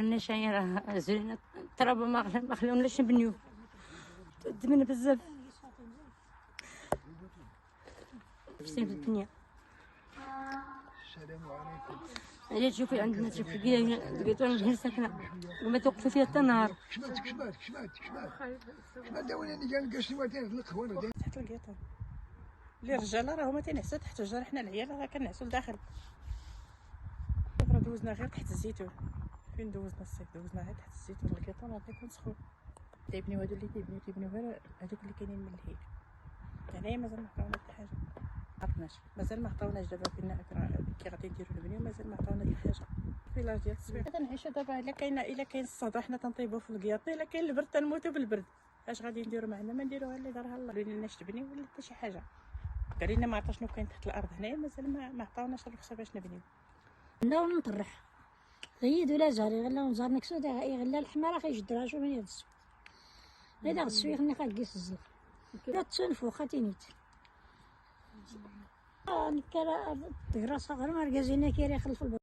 انا شاي راه زوينه الترابه ما خلوناش نبنيو تدمنا بزاف في الدنيا. السلام عليكم. هي تشوفي عندنا تشوفي لقيتو غير ساكنه وما توقفوا فيها حتى النهار. كشمات داونا اللي قال قاسي واتين القهوه تحت القيطان اللي الرجاله راهو ما تينعسوا تحت الشجر، حنا العيال راه كنعسوا لداخل. راه دوزنا غير تحت الزيتون، فين دوزنا الصيف دوزنا غير تحت الزيتون. القيطان راه تيكون سخون. تيبنيو هادو اللي تيبنيو غير هادوك اللي كاينين من الهيل. يعني مازال ما عطاونا حتى حاجه، عرفناش مازال ما عطاوناش. دابا كنا كي غادي نديرو نبنيو مازال ما عطاونا حتى حاجه. الفيلاج ديال التصوير تنعيشو دابا. الا كاين الصدى حنا تنطيبو في القياطي، الا كاين البرد تنموتو بالبرد. اش غادي نديرو معنا؟ ما نديروها اللي دارها الله. قالوا لنا تبنيو ولا حتى شي حاجه. قال لنا ما عطاش شنو كاين تحت الارض هنايا، مازال ما عطاوناش الرخصه باش نبنيو. لا ونطرح غيد ولا جاري غلا ونزار نكسو غلا الحماره خيجدرها شو من يدسو غير غسو يخلي قيس الزيت لا تنفو خاتينيت نكرا تقرا صغر مركزينا كيري خلف الباب.